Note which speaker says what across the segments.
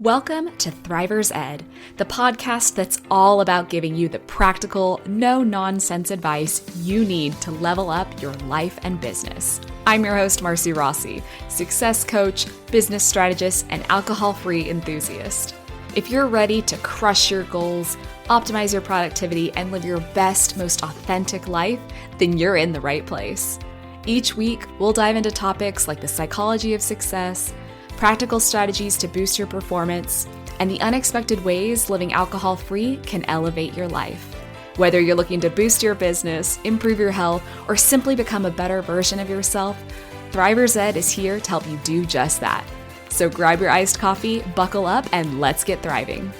Speaker 1: Welcome to Thrivers Ed, the podcast that's all about giving you the practical, no-nonsense advice you need to level up your life and business. I'm your host, Marcy Rossi, success coach, business strategist, and alcohol-free enthusiast. If you're ready to crush your goals, optimize your productivity, and live your best, most authentic life, then you're in the right place. Each week, we'll dive into topics like the psychology of success, practical strategies to boost your performance, and the unexpected ways living alcohol-free can elevate your life. Whether you're looking to boost your business, improve your health, or simply become a better version of yourself, Thrivers Ed is here to help you do just that. So grab your iced coffee, buckle up, and let's get thriving.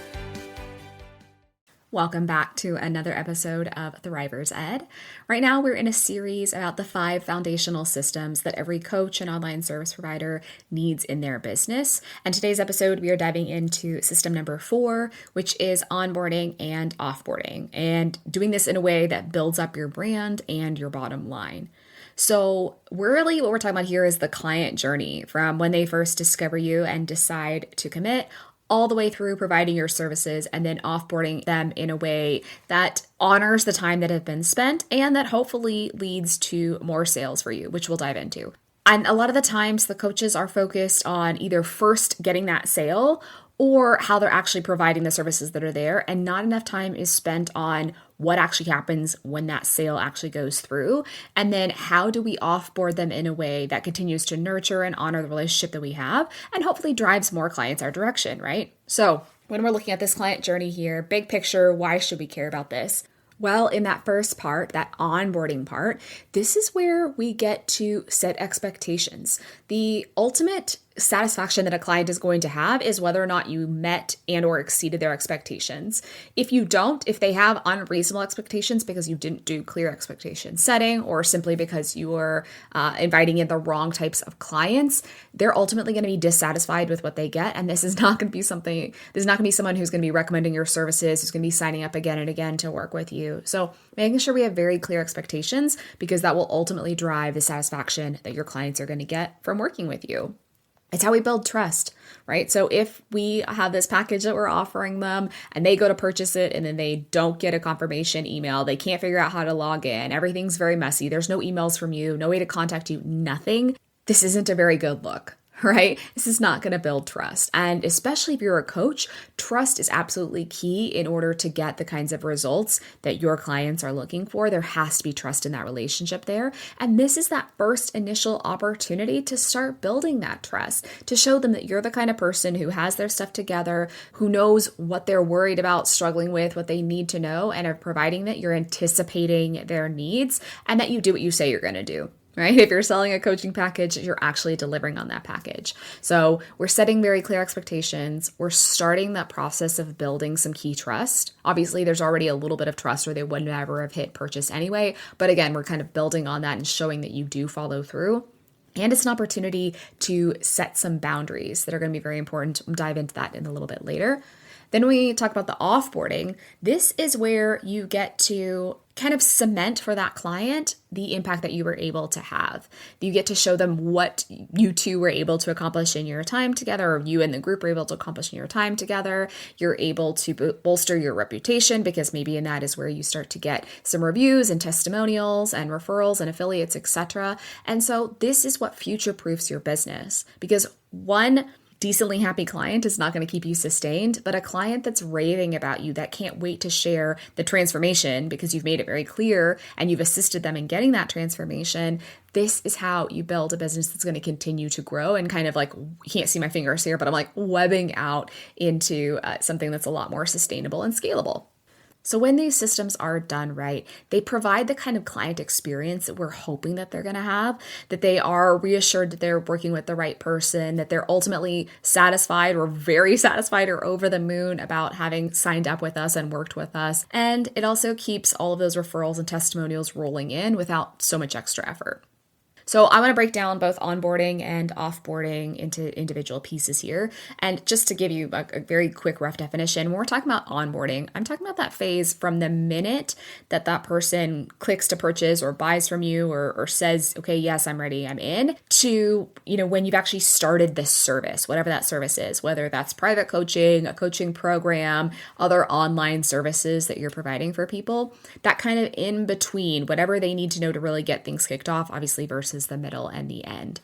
Speaker 1: Welcome back to another episode of Thrivers Ed. Right now, we're in a series about the 5 foundational systems that every coach and online service provider needs in their business. And today's episode, we are diving into system number 4, which is onboarding and offboarding, and doing this in a way that builds up your brand and your bottom line. So really what we're talking about here is the client journey from when they first discover you and decide to commit all the way through providing your services and then offboarding them in a way that honors the time that have been spent and that hopefully leads to more sales for you, which we'll dive into. And a lot of the times the coaches are focused on either first getting that sale or how they're actually providing the services that are there, and not enough time is spent on what actually happens when that sale actually goes through, and then how do we offboard them in a way that continues to nurture and honor the relationship that we have, and hopefully drives more clients our direction, right? So when we're looking at this client journey here, big picture, why should we care about this? Well, in that first part, that onboarding part, this is where we get to set expectations. The ultimate satisfaction that a client is going to have is whether or not you met and or exceeded their expectations. If you don't, if they have unreasonable expectations because you didn't do clear expectation setting or simply because you were inviting in the wrong types of clients, they're ultimately going to be dissatisfied with what they get. And this is not going to be someone who's going to be recommending your services, who's going to be signing up again and again to work with you. So making sure we have very clear expectations, because that will ultimately drive the satisfaction that your clients are going to get from working with you. It's how we build trust, right? So if we have this package that we're offering them and they go to purchase it and then they don't get a confirmation email, they can't figure out how to log in, everything's very messy, there's no emails from you, no way to contact you, nothing, this isn't a very good look. Right? This is not going to build trust. And especially if you're a coach, trust is absolutely key in order to get the kinds of results that your clients are looking for. There has to be trust in that relationship there. And this is that first initial opportunity to start building that trust, to show them that you're the kind of person who has their stuff together, who knows what they're worried about, struggling with, what they need to know, and are providing that you're anticipating their needs and that you do what you say you're going to do. Right? If you're selling a coaching package, you're actually delivering on that package. So we're setting very clear expectations. We're starting that process of building some key trust. Obviously, there's already a little bit of trust or they would never have hit purchase anyway. But again, we're kind of building on that and showing that you do follow through. And it's an opportunity to set some boundaries that are going to be very important. We'll dive into that in a little bit later. Then when we talk about the offboarding, this is where you get to kind of cement for that client the impact that you were able to have. You get to show them what you two were able to accomplish in your time together, or you and the group were able to accomplish in your time together. You're able to bolster your reputation, because maybe in that is where you start to get some reviews and testimonials and referrals and affiliates, etc. And so this is what future-proofs your business, because one decently happy client is not going to keep you sustained, but a client that's raving about you, that can't wait to share the transformation because you've made it very clear and you've assisted them in getting that transformation. This is how you build a business that's going to continue to grow and kind of like, you can't see my fingers here, but I'm like webbing out into something that's a lot more sustainable and scalable. So when these systems are done right, they provide the kind of client experience that we're hoping that they're going to have, that they are reassured that they're working with the right person, that they're ultimately satisfied or very satisfied or over the moon about having signed up with us and worked with us. And it also keeps all of those referrals and testimonials rolling in without so much extra effort. So I want to break down both onboarding and offboarding into individual pieces here. And just to give you a very quick rough definition, when we're talking about onboarding, I'm talking about that phase from the minute that that person clicks to purchase or buys from you or says, okay, yes, I'm ready, I'm in, to, when you've actually started this service, whatever that service is, whether that's private coaching, a coaching program, other online services that you're providing for people, that kind of in between, whatever they need to know to really get things kicked off, obviously, versus the middle and the end.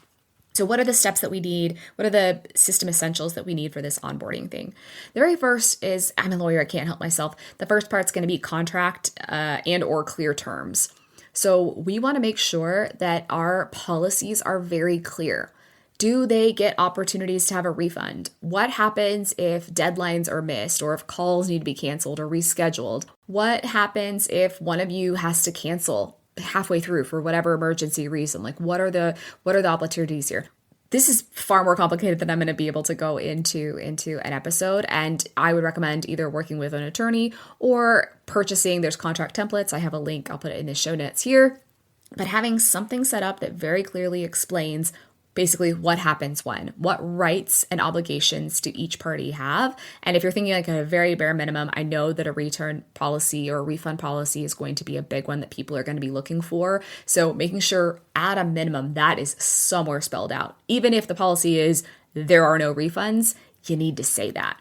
Speaker 1: So what are the steps that we need? What are the system essentials that we need for this onboarding thing? The very first is, I'm a lawyer, I can't help myself. The first part's going to be contract and or clear terms. So we want to make sure that our policies are very clear. Do they get opportunities to have a refund? What happens if deadlines are missed or if calls need to be canceled or rescheduled? What happens if one of you has to cancel halfway through for whatever emergency reason? Like, what are the opportunities here? This is far more complicated than I'm going to be able to go into an episode, and I would recommend either working with an attorney or purchasing. There's contract templates. I have a link. I'll put it in the show notes here. But having something set up that very clearly explains basically what happens when, what rights and obligations do each party have. And if you're thinking like a very bare minimum, I know that a return policy or a refund policy is going to be a big one that people are going to be looking for. So making sure at a minimum that is somewhere spelled out. Even if the policy is there are no refunds, you need to say that.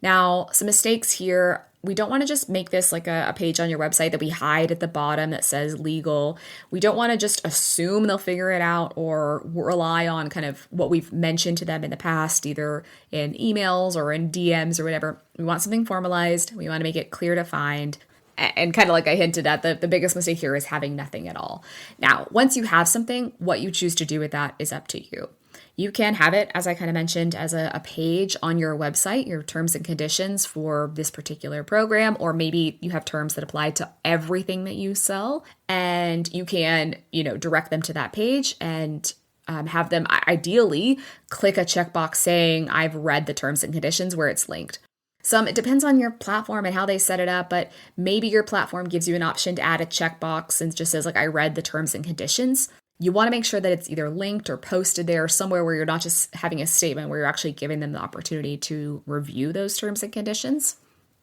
Speaker 1: Now, some mistakes here. We don't want to just make this like a page on your website that we hide at the bottom that says legal. We don't want to just assume they'll figure it out or rely on kind of what we've mentioned to them in the past, either in emails or in DMs or whatever. We want something formalized. We want to make it clear to find. And kind of like I hinted at, the biggest mistake here is having nothing at all. Now, once you have something, what you choose to do with that is up to you. You can have it, as I kind of mentioned, as a page on your website, your terms and conditions for this particular program, or maybe you have terms that apply to everything that you sell, and you can, direct them to that page and have them ideally click a checkbox saying, I've read the terms and conditions where it's linked. It depends on your platform and how they set it up, but maybe your platform gives you an option to add a checkbox and just says, like, I read the terms and conditions. You want to make sure that it's either linked or posted there somewhere where you're not just having a statement, where you're actually giving them the opportunity to review those terms and conditions.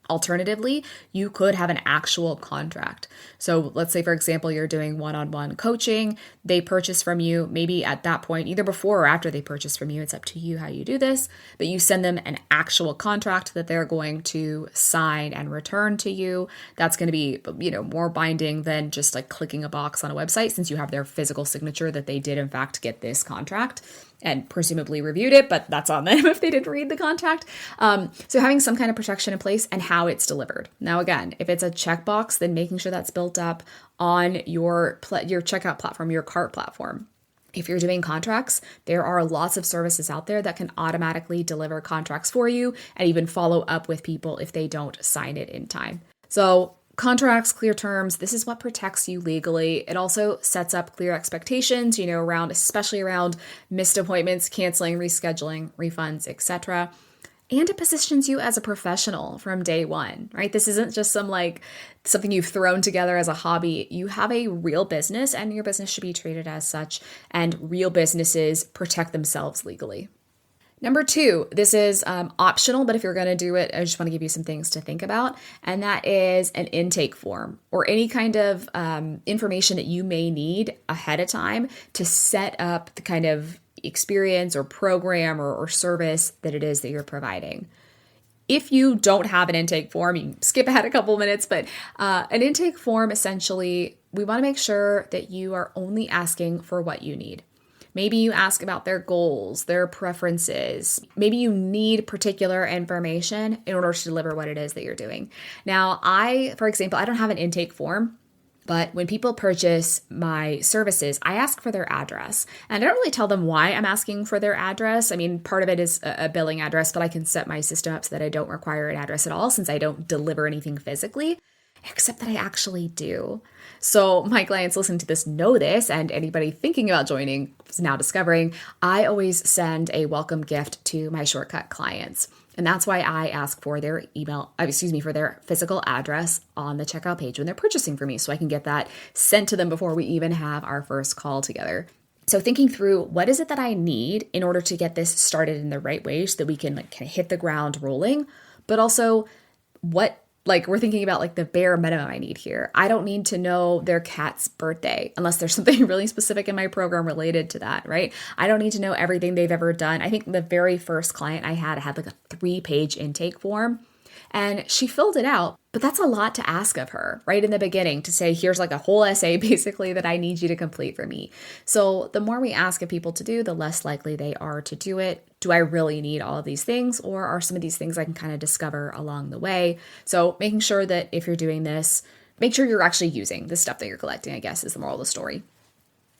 Speaker 1: Alternatively, you could have an actual contract. So let's say, for example, you're doing one-on-one coaching. They purchase from you, maybe at that point, either before or after they purchase from you. It's up to you how you do this, but you send them an actual contract that they're going to sign and return to you. That's going to be, more binding than just like clicking a box on a website, since you have their physical signature that they did in fact get this contract and presumably reviewed it, but that's on them if they didn't read the contract. So having some kind of protection in place and how it's delivered. Now, again, if it's a checkbox, then making sure that's built up on your checkout platform, your cart platform. If you're doing contracts, there are lots of services out there that can automatically deliver contracts for you and even follow up with people if they don't sign it in time. So contracts, clear terms, this is what protects you legally. It also sets up clear expectations, especially around missed appointments, canceling, rescheduling, refunds, etc. And it positions you as a professional from day one, right? This isn't just something you've thrown together as a hobby. You have a real business, and your business should be treated as such, and real businesses protect themselves legally. Number 2, this is optional, but if you're going to do it, I just want to give you some things to think about, and that is an intake form or any kind of information that you may need ahead of time to set up the kind of experience or program or service that it is that you're providing. If you don't have an intake form, you can skip ahead a couple minutes, but an intake form, essentially, we want to make sure that you are only asking for what you need. Maybe you ask about their goals, their preferences. Maybe you need particular information in order to deliver what it is that you're doing. Now, for example, I don't have an intake form, but when people purchase my services, I ask for their address. And I don't really tell them why I'm asking for their address. I mean, part of it is a billing address, but I can set my system up so that I don't require an address at all, since I don't deliver anything physically, except that I actually do. So my clients listening to this know this, and anybody thinking about joining is now discovering I always send a welcome gift to my shortcut clients. And that's why I ask for their for their physical address on the checkout page when they're purchasing from me, so I can get that sent to them before we even have our first call together. So thinking through what is it that I need in order to get this started in the right way so that we can like kind of hit the ground rolling, but also what like we're thinking about like the bare minimum I need here. I don't need to know their cat's birthday unless there's something really specific in my program related to that, right? I don't need to know everything they've ever done. I think the very first client I had like a 3-page intake form and she filled it out, but that's a lot to ask of her right in the beginning to say, here's like a whole essay basically that I need you to complete for me. So the more we ask of people to do, the less likely they are to do it. Do I really need all of these things, or are some of these things I can kind of discover along the way? So making sure that if you're doing this, make sure you're actually using the stuff that you're collecting, I guess, is the moral of the story.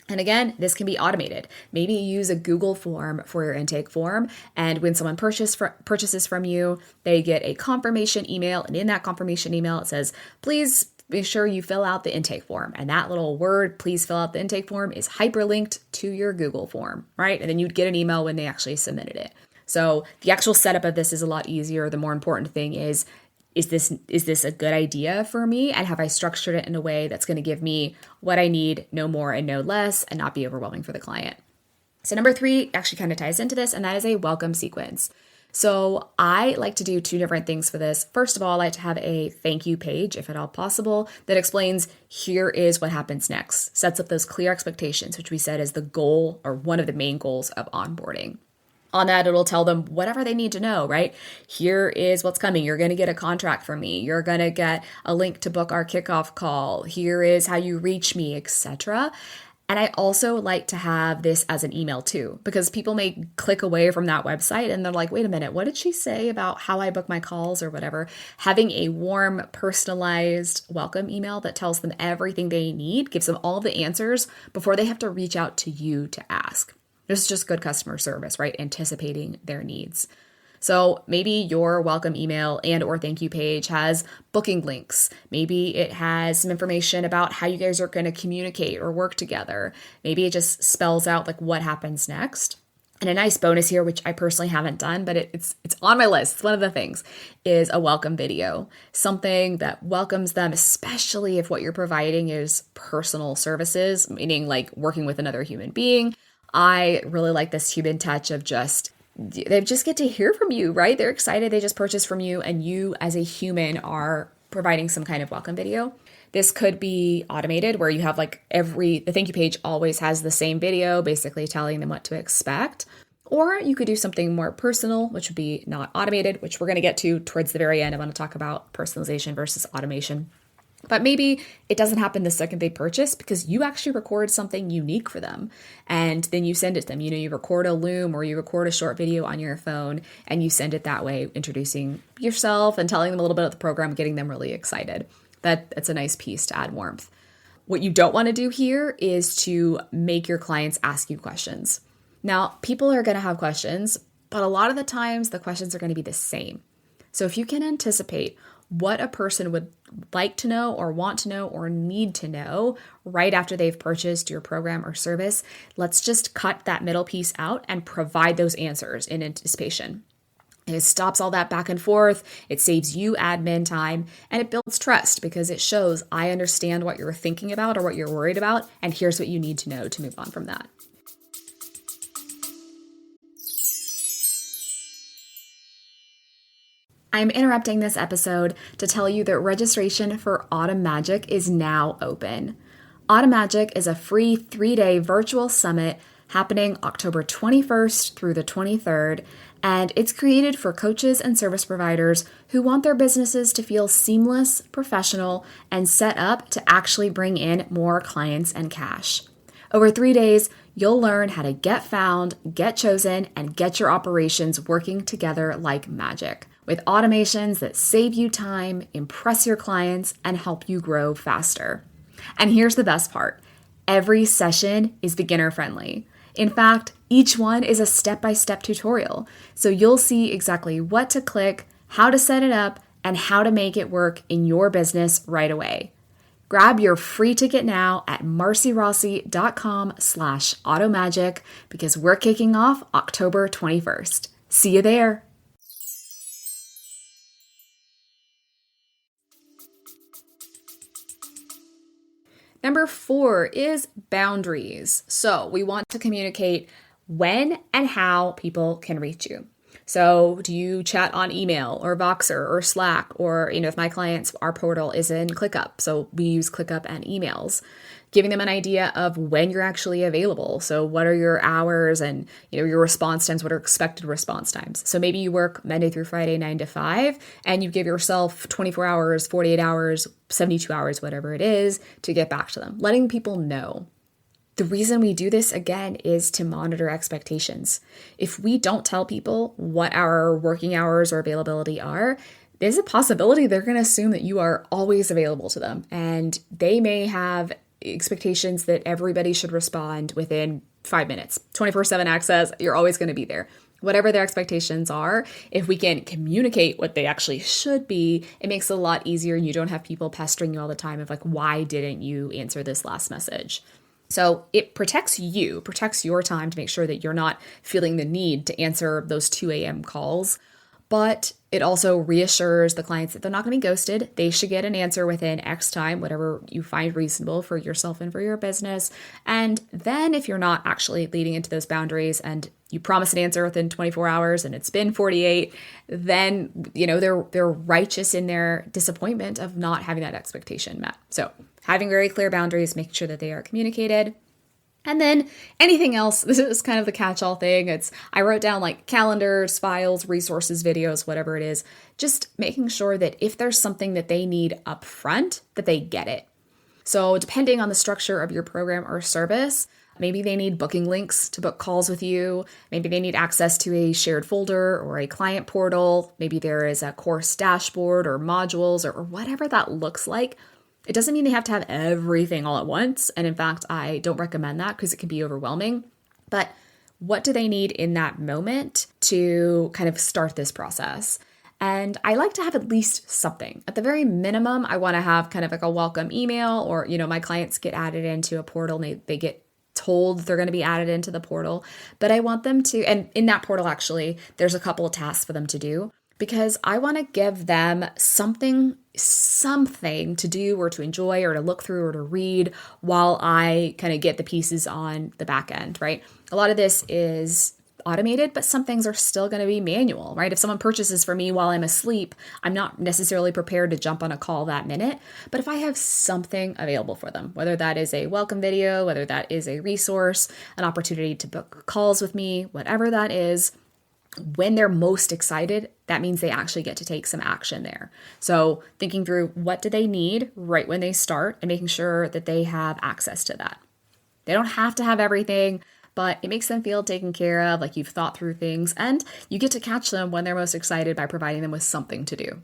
Speaker 1: And again, this can be automated. Maybe you use a Google form for your intake form, and when someone purchases from you, they get a confirmation email, and in that confirmation email, it says, please be sure you fill out the intake form. And that little word, please fill out the intake form, is hyperlinked to your Google form, right? And then you'd get an email when they actually submitted it. So the actual setup of this is a lot easier. The more important thing is this a good idea for me? And have I structured it in a way that's going to give me what I need, no more and no less, and not be overwhelming for the client? So number 3 actually kind of ties into this, and that is a welcome sequence. So I like to do 2 different things for this. First of all, I like to have a thank you page, if at all possible, that explains here is what happens next, sets up those clear expectations, which we said is the goal or one of the main goals of onboarding. On that, it'll tell them whatever they need to know, right? Here is what's coming. You're going to get a contract from me. You're going to get a link to book our kickoff call. Here is how you reach me, etc. And I also like to have this as an email too, because people may click away from that website and they're like, wait a minute, what did she say about how I book my calls or whatever? Having a warm, personalized welcome email that tells them everything they need, gives them all the answers before they have to reach out to you to ask. This is just good customer service, right? Anticipating their needs. So maybe your welcome email and or thank you page has booking links. Maybe it has some information about how you guys are going to communicate or work together. Maybe it just spells out like what happens next. And a nice bonus here, which I personally haven't done, but it's on my list. It's one of the things, is a welcome video. Something that welcomes them, especially if what you're providing is personal services, meaning like working with another human being. I really like this human touch of they just get to hear from you, right? They're excited. They just purchased from you, and you as a human are providing some kind of welcome video. This could be automated where you have like the thank you page always has the same video, basically telling them what to expect. Or you could do something more personal, which would be not automated, which we're going to get to towards the very end. I want to talk about personalization versus automation. But maybe it doesn't happen the second they purchase because you actually record something unique for them and then you send it to them. You record a Loom or you record a short video on your phone and you send it that way, introducing yourself and telling them a little bit of the program, getting them really excited. That's a nice piece to add warmth. What you don't want to do here is to make your clients ask you questions. Now, people are going to have questions, but a lot of the times the questions are going to be the same. So if you can anticipate what a person would like to know or want to know or need to know right after they've purchased your program or service, let's just cut that middle piece out and provide those answers in anticipation. It stops all that back and forth, it saves you admin time, and it builds trust because it shows I understand what you're thinking about or what you're worried about, and here's what you need to know to move on from that. I'm interrupting this episode to tell you that registration for Autumn Magic is now open. Autumn Magic is a free 3-day virtual summit happening October 21st through the 23rd, and it's created for coaches and service providers who want their businesses to feel seamless, professional, and set up to actually bring in more clients and cash. Over 3 days, you'll learn how to get found, get chosen, and get your operations working together like magic, with automations that save you time, impress your clients, and help you grow faster. And here's the best part. Every session is beginner friendly. In fact, each one is a step-by-step tutorial, so you'll see exactly what to click, how to set it up, and how to make it work in your business right away. Grab your free ticket now at marcyrossi.com/automagic because we're kicking off October 21st. See you there. Number 4 is boundaries. So we want to communicate when and how people can reach you. So do you chat on email or Voxer or Slack, or, if my clients, our portal is in ClickUp, so we use ClickUp and emails, giving them an idea of when you're actually available. So what are your hours and, your response times, what are expected response times? So maybe you work Monday through Friday, 9 to 5, and you give yourself 24 hours, 48 hours, 72 hours, whatever it is, to get back to them, letting people know. The reason we do this, again, is to monitor expectations. If we don't tell people what our working hours or availability are, there's a possibility they're going to assume that you are always available to them. And they may have expectations that everybody should respond within 5 minutes, 24/7 access, you're always going to be there. Whatever their expectations are, if we can communicate what they actually should be, it makes it a lot easier. You don't have people pestering you all the time of like, why didn't you answer this last message? So it protects your time to make sure that you're not feeling the need to answer those 2 a.m. calls. But it also reassures the clients that they're not going to be ghosted. They should get an answer within X time, whatever you find reasonable for yourself and for your business. And then if you're not actually leading into those boundaries and you promise an answer within 24 hours and it's been 48, then, they're righteous in their disappointment of not having that expectation met. So having very clear boundaries, making sure that they are communicated. And then anything else, this is kind of the catch-all thing. I wrote down like calendars, files, resources, videos, whatever it is, just making sure that if there's something that they need up front, that they get it. So depending on the structure of your program or service, maybe they need booking links to book calls with you. Maybe they need access to a shared folder or a client portal. Maybe there is a course dashboard or modules or whatever that looks like. It doesn't mean they have to have everything all at once. And in fact, I don't recommend that because it can be overwhelming. But what do they need in that moment to kind of start this process? And I like to have at least something. At the very minimum, I want to have kind of like a welcome email, or, my clients get added into a portal and they get told they're going to be added into the portal. But I want them to, and in that portal, actually, there's a couple of tasks for them to do, because I want to give them something to do or to enjoy or to look through or to read while I kind of get the pieces on the back end, right? A lot of this is automated, but some things are still going to be manual, right? If someone purchases for me while I'm asleep, I'm not necessarily prepared to jump on a call that minute. But if I have something available for them, whether that is a welcome video, whether that is a resource, an opportunity to book calls with me, whatever that is, when they're most excited, that means they actually get to take some action there. So thinking through what do they need right when they start and making sure that they have access to that. They don't have to have everything, but it makes them feel taken care of, like you've thought through things, and you get to catch them when they're most excited by providing them with something to do.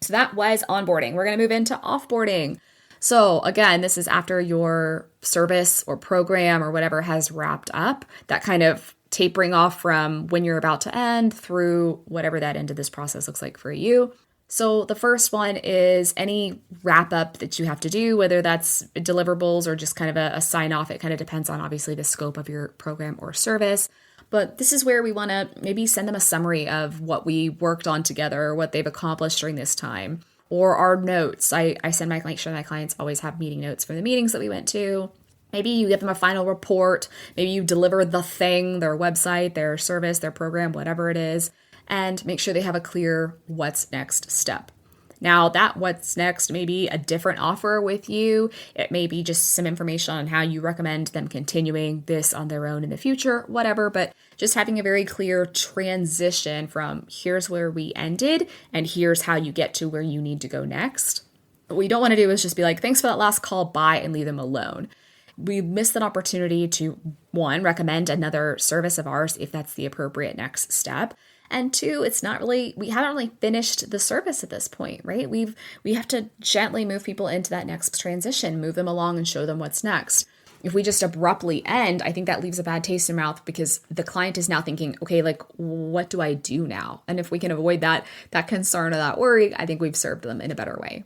Speaker 1: So that was onboarding. We're going to move into offboarding. So again, this is after your service or program or whatever has wrapped up, that kind of tapering off from when you're about to end through whatever that end of this process looks like for you. So the first one is any wrap up that you have to do, whether that's deliverables or just kind of a sign off. It kind of depends on obviously the scope of your program or service. But this is where we want to maybe send them a summary of what we worked on together, or what they've accomplished during this time, or our notes. I make sure my clients always have meeting notes from the meetings that we went to. Maybe you give them a final report. Maybe you deliver the thing, their website, their service, their program, whatever it is, and make sure they have a clear what's next step. Now, that what's next may be a different offer with you. It may be just some information on how you recommend them continuing this on their own in the future, whatever, but just having a very clear transition from here's where we ended and here's how you get to where you need to go next. What we don't want to do is just be like, thanks for that last call, bye, and leave them alone. We missed an opportunity to, one, recommend another service of ours if that's the appropriate next step. And two, we haven't really finished the service at this point, right? We have to gently move people into that next transition, move them along and show them what's next. If we just abruptly end, I think that leaves a bad taste in their mouth because the client is now thinking, okay, like, what do I do now? And if we can avoid that concern or that worry, I think we've served them in a better way.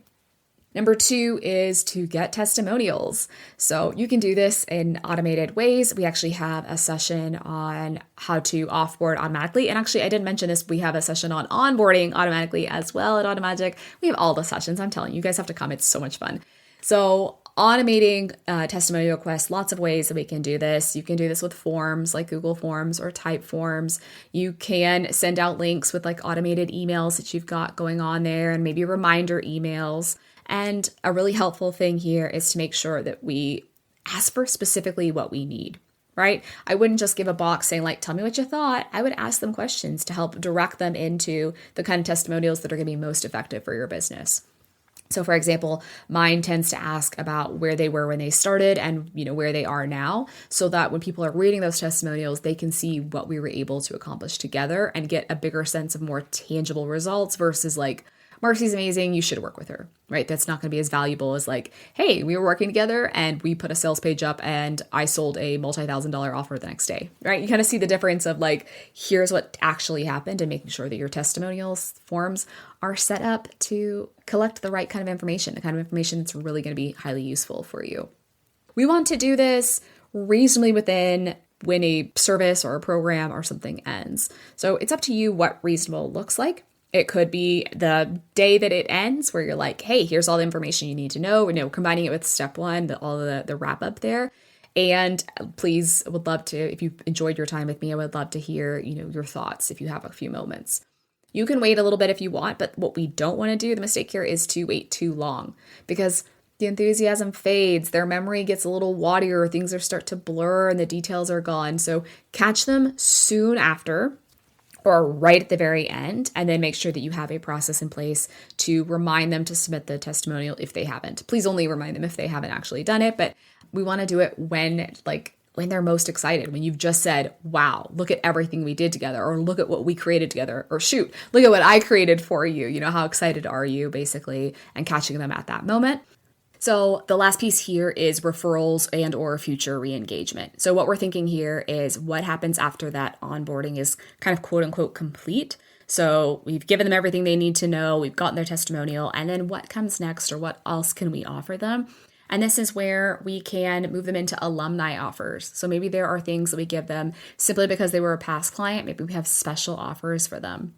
Speaker 1: Number 2 is to get testimonials. So you can do this in automated ways. We actually have a session on how to offboard automatically. And actually, I didn't mention this. We have a session on onboarding automatically as well at Automagic. We have all the sessions. I'm telling you, you guys have to come. It's so much fun. So Automating testimonial requests, lots of ways that we can do this. You can do this with forms like Google Forms or type forms. You can send out links with like automated emails that you've got going on there and maybe reminder emails. And a really helpful thing here is to make sure that we ask for specifically what we need, right? I wouldn't just give a box saying like, tell me what you thought. I would ask them questions to help direct them into the kind of testimonials that are going to be most effective for your business. So for example, mine tends to ask about where they were when they started and, where they are now, so that when people are reading those testimonials, they can see what we were able to accomplish together and get a bigger sense of more tangible results versus like, Marcy's amazing, you should work with her, right? That's not going to be as valuable as like, hey, we were working together and we put a sales page up and I sold a multi-$1,000 offer the next day, right? You kind of see the difference of like, here's what actually happened and making sure that your testimonials forms are set up to collect the right kind of information, the kind of information that's really going to be highly useful for you. We want to do this reasonably within when a service or a program or something ends. So it's up to you what reasonable looks like. It could be the day that it ends where you're like, hey, here's all the information you need to know, combining it with step one, all the wrap up there. And please, I would love to, if you enjoyed your time with me, I would love to hear, your thoughts if you have a few moments. You can wait a little bit if you want, but what we don't want to do, the mistake here is to wait too long because the enthusiasm fades, their memory gets a little waddier, things start to blur and the details are gone. So catch them soon after or right at the very end, and then make sure that you have a process in place to remind them to submit the testimonial if they haven't. Please only remind them if they haven't actually done it, but we want to do it when they're most excited, when you've just said, wow, look at everything we did together, or look at what we created together, or shoot, look at what I created for you. How excited are you, basically, and catching them at that moment. So the last piece here is referrals and or future re-engagement. So what we're thinking here is what happens after that onboarding is kind of quote unquote complete. So we've given them everything they need to know, we've gotten their testimonial, and then what comes next or what else can we offer them? And this is where we can move them into alumni offers. So maybe there are things that we give them simply because they were a past client. Maybe we have special offers for them.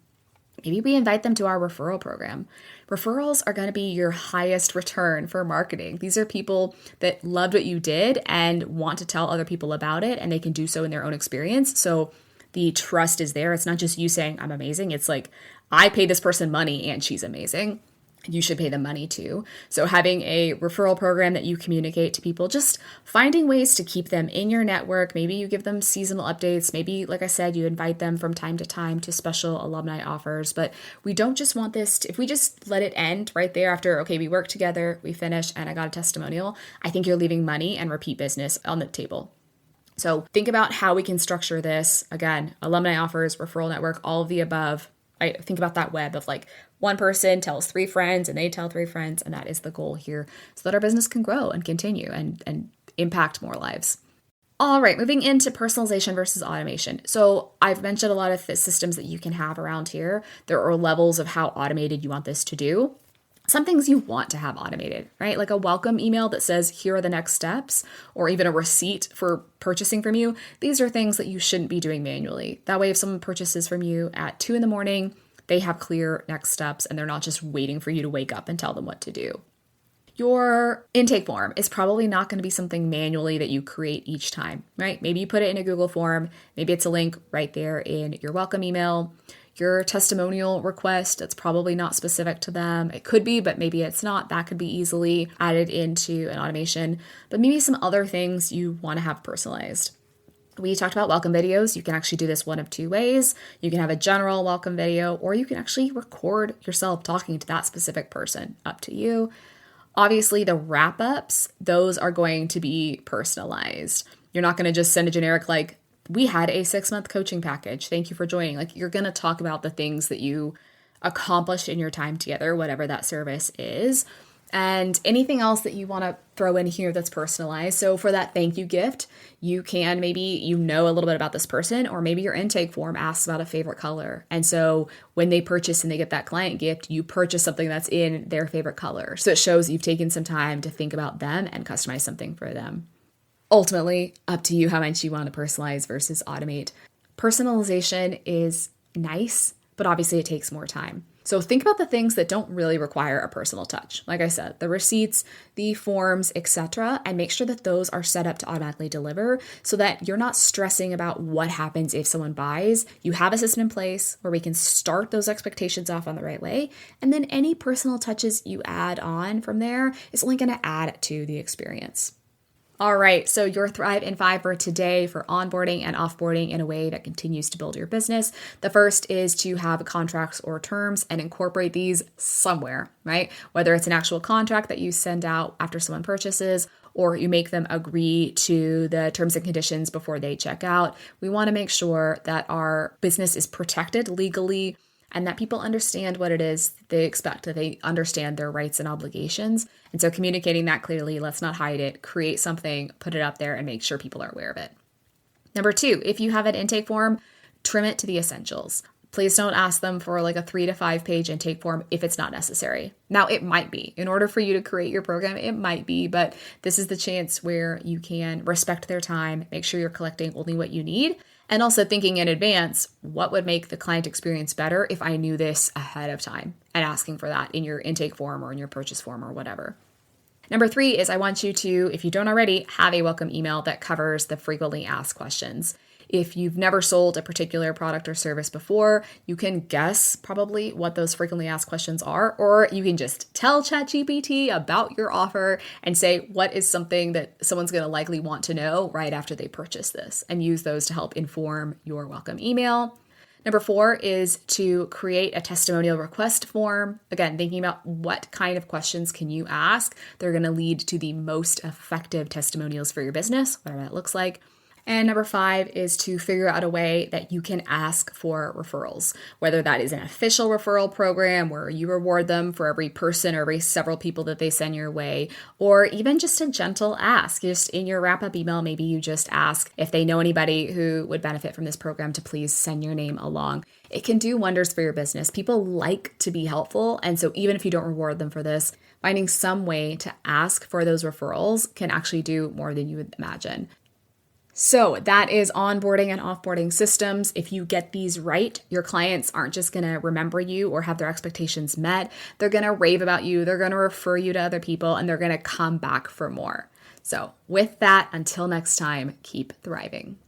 Speaker 1: Maybe we invite them to our referral program. Referrals are going to be your highest return for marketing. These are people that loved what you did and want to tell other people about it, and they can do so in their own experience. So the trust is there. It's not just you saying, I'm amazing. It's like, I paid this person money and she's amazing. You should pay them money too. So having a referral program that you communicate to people, just finding ways to keep them in your network. Maybe you give them seasonal updates. Maybe, like I said, you invite them from time to time to special alumni offers. But we don't just want this if we just let it end right there after, okay, we worked together, we finished, and I got a testimonial. I think you're leaving money and repeat business on the table. So think about how we can structure this. Again, alumni offers, referral network, all of the above. I think about that web of like one person tells 3 friends and they tell 3 friends. And that is the goal here so that our business can grow and continue and impact more lives. All right, moving into personalization versus automation. So I've mentioned a lot of the systems that you can have around here. There are levels of how automated you want this to do. Some things you want to have automated, right? Like a welcome email that says, here are the next steps, or even a receipt for purchasing from you. These are things that you shouldn't be doing manually. That way, if someone purchases from you at 2 a.m, they have clear next steps and they're not just waiting for you to wake up and tell them what to do. Your intake form is probably not going to be something manually that you create each time, right? Maybe you put it in a Google form. Maybe it's a link right there in your welcome email. Your testimonial request, that's probably not specific to them. It could be, but maybe it's not. That could be easily added into an automation. But maybe some other things you want to have personalized. We talked about welcome videos. You can actually do this one of 2 ways. You can have a general welcome video, or you can actually record yourself talking to that specific person. Up to you. Obviously, the wrap-ups, those are going to be personalized. You're not going to just send a generic like, we had a 6-month coaching package. Thank you for joining. Like, you're going to talk about the things that you accomplished in your time together, whatever that service is, and anything else that you want to throw in here that's personalized. So for that thank you gift, you can maybe a little bit about this person, or maybe your intake form asks about a favorite color. And so when they purchase and they get that client gift, you purchase something that's in their favorite color. So it shows you've taken some time to think about them and customize something for them. Ultimately, up to you how much you want to personalize versus automate. Personalization is nice, but obviously it takes more time. So think about the things that don't really require a personal touch. Like I said, the receipts, the forms, etc., and make sure that those are set up to automatically deliver so that you're not stressing about what happens if someone buys. You have a system in place where we can start those expectations off on the right way, and then any personal touches you add on from there is only going to add to the experience. All right, so your Thrive in 5 for today for onboarding and offboarding in a way that continues to build your business. The first is to have contracts or terms and incorporate these somewhere, right? Whether it's an actual contract that you send out after someone purchases or you make them agree to the terms and conditions before they check out. We want to make sure that our business is protected legally and that people understand what it is they expect, that they understand their rights and obligations. And so communicating that clearly, let's not hide it, create something, put it up there, and make sure people are aware of it. Number 2, if you have an intake form, trim it to the essentials. Please don't ask them for like a 3 to 5 page intake form if it's not necessary. Now, it might be. In order for you to create your program, it might be, but this is the chance where you can respect their time, make sure you're collecting only what you need, and also thinking in advance, what would make the client experience better if I knew this ahead of time, and asking for that in your intake form or in your purchase form or whatever. Number 3 is I want you to, if you don't already, have a welcome email that covers the frequently asked questions. If you've never sold a particular product or service before, you can guess probably what those frequently asked questions are, or you can just tell ChatGPT about your offer and say, what is something that someone's going to likely want to know right after they purchase this, and use those to help inform your welcome email. Number 4 is to create a testimonial request form. Again, thinking about what kind of questions can you ask. They're going to lead to the most effective testimonials for your business, whatever that looks like. And number 5 is to figure out a way that you can ask for referrals, whether that is an official referral program where you reward them for every person or every several people that they send your way, or even just a gentle ask. Just in your wrap-up email, maybe you just ask if they know anybody who would benefit from this program to please send your name along. It can do wonders for your business. People like to be helpful, and so even if you don't reward them for this, finding some way to ask for those referrals can actually do more than you would imagine. So that is onboarding and offboarding systems. If you get these right, your clients aren't just going to remember you or have their expectations met. They're going to rave about you. They're going to refer you to other people, and they're going to come back for more. So with that, until next time, keep thriving.